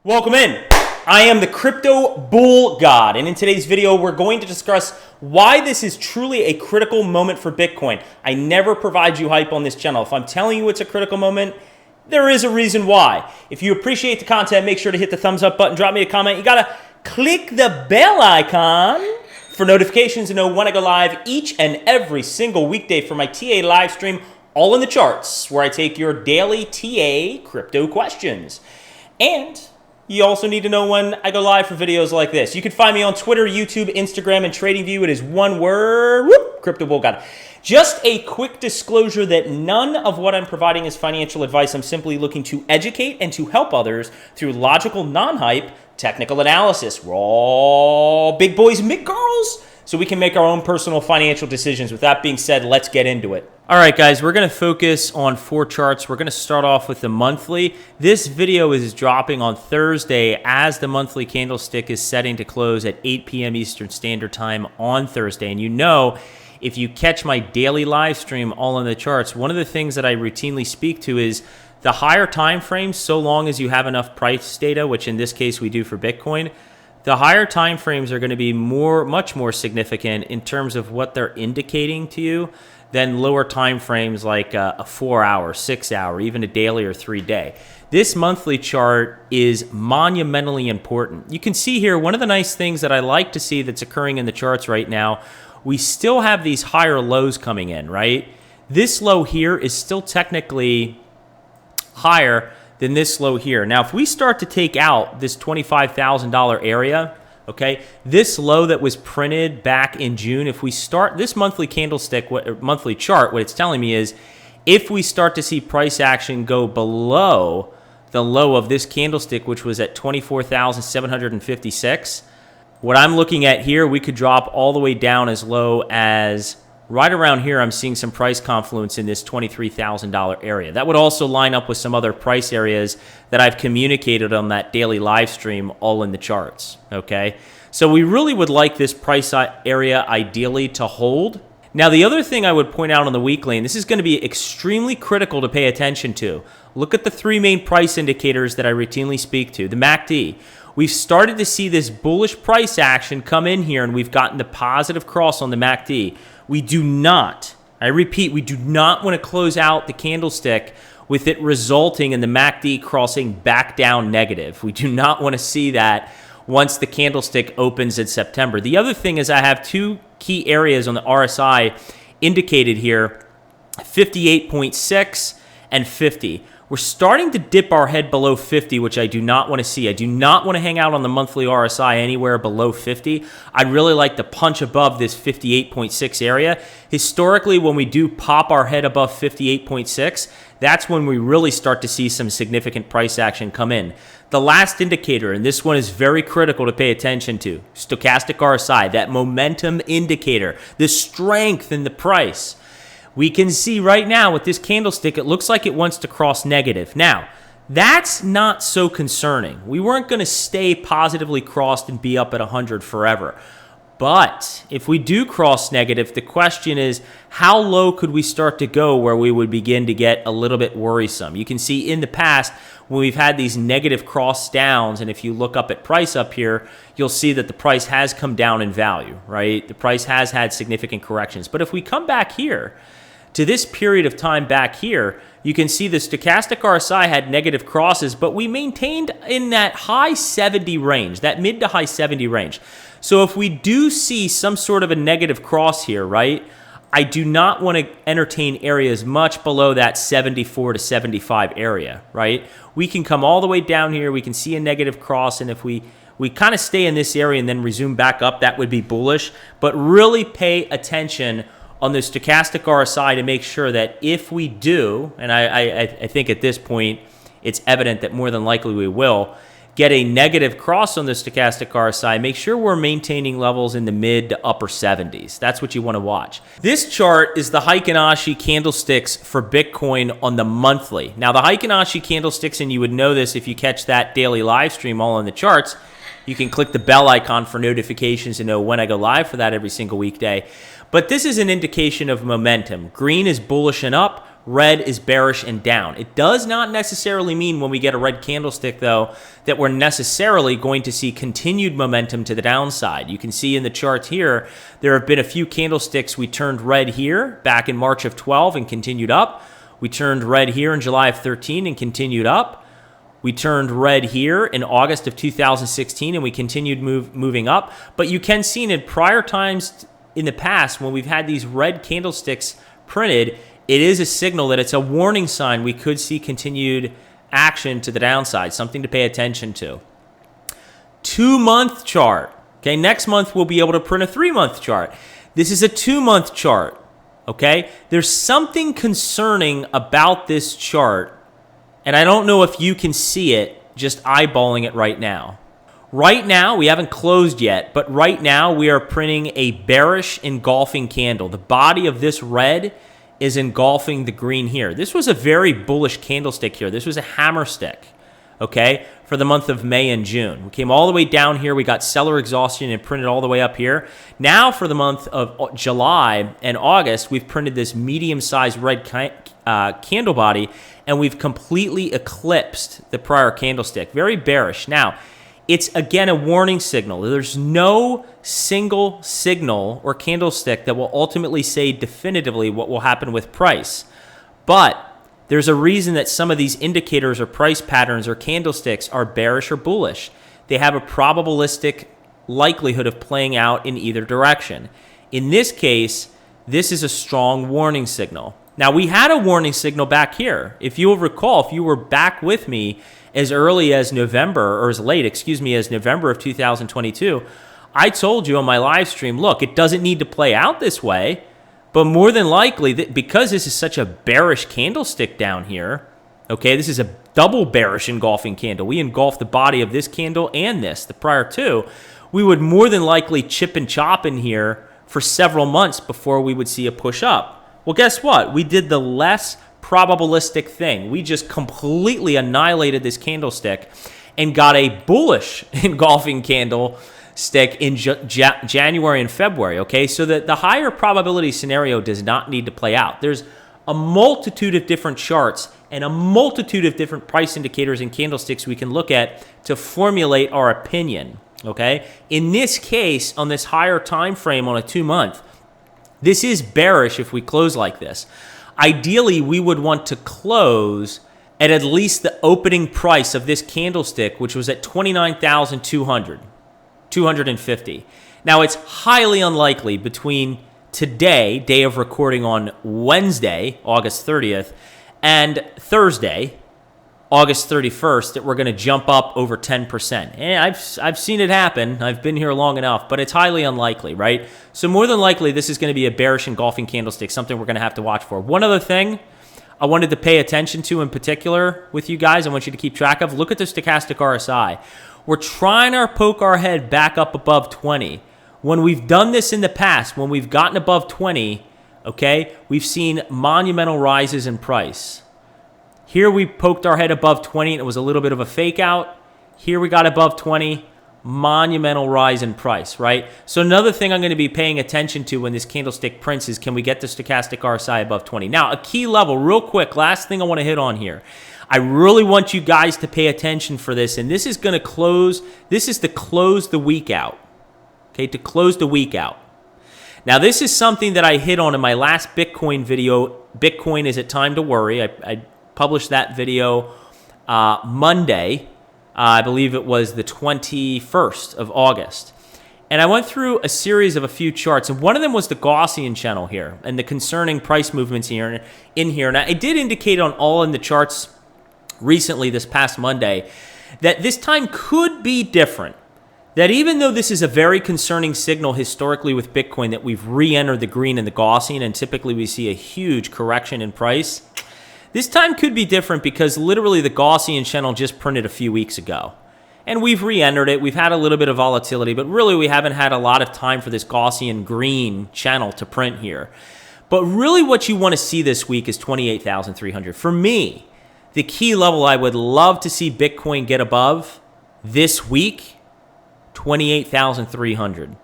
Welcome in. I am the Crypto Bull God, and in today's video, we're going to discuss why this is truly a critical moment for Bitcoin. I never provide you hype on this channel. If I'm telling you it's a critical moment, there is a reason why. If you appreciate the content, make sure to hit the thumbs up button, drop me a comment. You gotta click the bell icon for notifications to know when I go live each and every single weekday for my TA live stream, all in the charts, where I take your daily TA crypto questions. And you also need to know when I go live for videos like this. You can find me on Twitter, YouTube, Instagram, and TradingView. It is one word, whoop, Crypto Bull God. Just a quick disclosure that none of what I'm providing is financial advice. I'm simply looking to educate and to help others through logical, non-hype, technical analysis. We're all big boys and big girls, so we can make our own personal financial decisions. With that being said, let's get into it. All right, guys, we're going to focus on 4 charts. We're going to start off with the monthly. This video is dropping on Thursday as the monthly candlestick is setting to close at 8 p.m. Eastern Standard Time on Thursday. And you know, if you catch my daily live stream all in the charts, one of the things that I routinely speak to is the higher time frames, so long as you have enough price data, which in this case we do for Bitcoin. The higher time frames are going to be much more significant in terms of what they're indicating to you than lower time frames like a 4-hour, 6-hour, even a daily or 3-day. This monthly chart is monumentally important. You can see here, one of the nice things that I like to see that's occurring in the charts right now, we still have these higher lows coming in, right? This low here is still technically higher than this low here. Now, if we start to take out this $25,000 area, okay, this low that was printed back in June, if we start this monthly candlestick, monthly chart, what it's telling me is if we start to see price action go below the low of this candlestick, which was at 24,756, what I'm looking at here, we could drop all the way down as low as right around here. I'm seeing some price confluence in this $23,000 area. That would also line up with some other price areas that I've communicated on that daily live stream, all in the charts, okay? So we really would like this price area ideally to hold. Now, the other thing I would point out on the weekly, and this is going to be extremely critical to pay attention to, look at the 3 main price indicators that I routinely speak to. The MACD. We've started to see this bullish price action come in here, and we've gotten the positive cross on the MACD. We do not, I repeat, we do not want to close out the candlestick with it resulting in the MACD crossing back down negative. We do not want to see that once the candlestick opens in September. The other thing is I have 2 key areas on the RSI indicated here, 58.6 and 50. We're starting to dip our head below 50, which I do not want to see. I do not want to hang out on the monthly RSI anywhere below 50. I'd really like to punch above this 58.6 area. Historically, when we do pop our head above 58.6, that's when we really start to see some significant price action come in. The last indicator, and this one is very critical to pay attention to, stochastic RSI, that momentum indicator, the strength in the price. We can see right now with this candlestick, it looks like it wants to cross negative. Now, that's not so concerning. We weren't going to stay positively crossed and be up at 100 forever. But if we do cross negative, the question is, how low could we start to go where we would begin to get a little bit worrisome? You can see in the past, when we've had these negative cross downs, and if you look up at price up here, you'll see that the price has come down in value, right? The price has had significant corrections. But if we come back here, to this period of time back here, you can see the stochastic RSI had negative crosses, but we maintained in that high 70 range, that mid to high 70 range. So if we do see some sort of a negative cross here, right, I do not want to entertain areas much below that 74 to 75 area, right? We can come all the way down here. We can see a negative cross, and if we kind of stay in this area and then resume back up, that would be bullish. But really pay attention on the stochastic RSI to make sure that if we do, and I think at this point it's evident that more than likely we will, get a negative cross on the stochastic RSI, make sure we're maintaining levels in the mid to upper 70s. That's what you want to watch. This chart is the Heikin Ashi candlesticks for Bitcoin on the monthly. Now, the Heikin Ashi candlesticks, and you would know this if you catch that daily live stream all on the charts, you can click the bell icon for notifications to know when I go live for that every single weekday. But this is an indication of momentum. Green is bullish and up. red is bearish and down. It does not necessarily mean when we get a red candlestick, though, that we're necessarily going to see continued momentum to the downside. You can see in the charts here, there have been a few candlesticks we turned red here back in March of 12 and continued up. We turned red here in July of 13 and continued up. We turned red here in August of 2016 and we continued moving up. But you can see in prior times in the past when we've had these red candlesticks printed, it is a signal that it's a warning sign we could see continued action to the downside, something to pay attention to. 2-month chart. Okay, next month we'll be able to print a 3-month chart. This is a 2-month chart. Okay, there's something concerning about this chart, and I don't know if you can see it just eyeballing it right now. Right now, we haven't closed yet, but right now we are printing a bearish engulfing candle. The body of this red is engulfing the green here. This was a very bullish candlestick here. This was a hammer stick, okay, for the month of May and June. We came all the way down here. We got seller exhaustion and printed all the way up here. Now for the month of July and August, we've printed this medium-sized red candle body, and we've completely eclipsed the prior candlestick. Very bearish. Now, it's, again, a warning signal. There's no single signal or candlestick that will ultimately say definitively what will happen with price. But there's a reason that some of these indicators or price patterns or candlesticks are bearish or bullish. They have a probabilistic likelihood of playing out in either direction. In this case, this is a strong warning signal. Now, we had a warning signal back here. If you will recall, if you were back with me as early as November, or as late, as November of 2022, I told you on my live stream, look, it doesn't need to play out this way, but more than likely, because this is such a bearish candlestick down here, okay, this is a double bearish engulfing candle. We engulfed the body of this candle and this, the prior two. We would more than likely chip and chop in here for several months before we would see a push up. Well, guess what? We did the less probabilistic thing. We just completely annihilated this candlestick and got a bullish engulfing candlestick in January and February, okay? So that the higher probability scenario does not need to play out. There's a multitude of different charts and a multitude of different price indicators and candlesticks we can look at to formulate our opinion, okay? In this case, on this higher time frame on a 2-month, this is bearish if we close like this. Ideally, we would want to close at least the opening price of this candlestick, which was at $29,250. Now, it's highly unlikely between today, day of recording on Wednesday, August 30th, and Thursday, August 31st, that we're going to jump up over 10%. And I've seen it happen. I've been here long enough, but it's highly unlikely, right? So more than likely, this is going to be a bearish engulfing candlestick, something we're going to have to watch for. One other thing I wanted to pay attention to in particular with you guys, I want you to keep track of, look at the stochastic RSI. We're trying to poke our head back up above 20. When we've done this in the past, when we've gotten above 20, okay, we've seen monumental rises in price. Here we poked our head above 20 and it was a little bit of a fake out. Here we got above 20, monumental rise in price, right? So another thing I'm going to be paying attention to when this candlestick prints is, can we get the stochastic RSI above 20? Now, a key level, real quick, last thing I want to hit on here. I really want you guys to pay attention for this, and this is going to close, this is to close the week out, okay, to close the week out. Now, this is something that I hit on in my last Bitcoin video. Bitcoin, is it time to worry? I published that video Monday. I believe it was the 21st of August. And I went through a series of a few charts, and one of them was the Gaussian channel here and the concerning price movements here in here. And I did indicate on all in the charts recently this past Monday that this time could be different. That even though this is a very concerning signal historically with Bitcoin that we've re-entered the green in the Gaussian and typically we see a huge correction in price, this time could be different because literally the Gaussian channel just printed a few weeks ago. And we've re-entered it. We've had a little bit of volatility, but really we haven't had a lot of time for this Gaussian green channel to print here. But really what you want to see this week is 28,300. For me, the key level I would love to see Bitcoin get above this week, 28,300.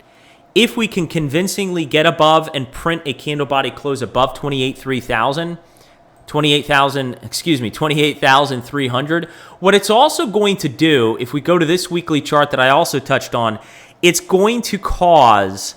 If we can convincingly get above and print a candle body close above 28,300, 28,300. What it's also going to do, if we go to this weekly chart that I also touched on, it's going to cause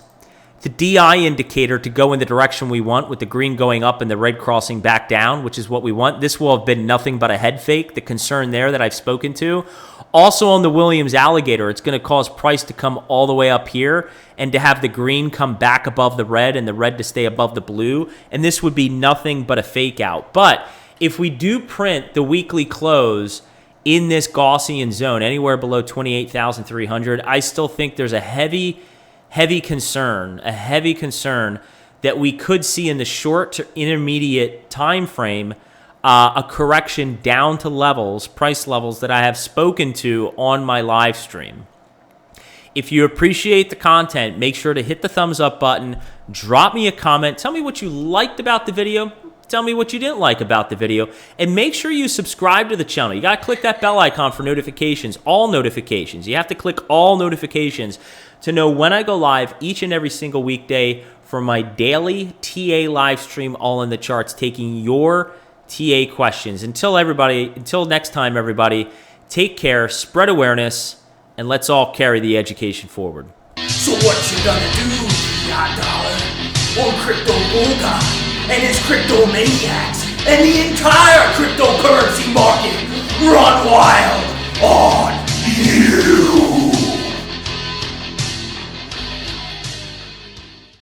the DI indicator to go in the direction we want, with the green going up and the red crossing back down, which is what we want. This will have been nothing but a head fake, the concern there that I've spoken to. Also on the Williams alligator, it's going to cause price to come all the way up here and to have the green come back above the red and the red to stay above the blue. And this would be nothing but a fake out. But if we do print the weekly close in this Gaussian zone, anywhere below 28,300, I still think there's a heavy concern that we could see in the short to intermediate time frame a correction down to price levels that I have spoken to on my live stream. If you appreciate the content, make sure to hit the thumbs up button, drop me a comment, tell me what you liked about the video, tell me what you didn't like about the video, and make sure you subscribe to the channel. You got to click that bell icon for notifications, all notifications. You have to click all notifications to know when I go live each and every single weekday for my daily TA live stream, all in the charts, taking your TA questions. Until next time, everybody, take care, spread awareness, and let's all carry the education forward. So what you gonna do, fiat dollar, on Crypto Bull God and his crypto maniacs and the entire cryptocurrency market run wild on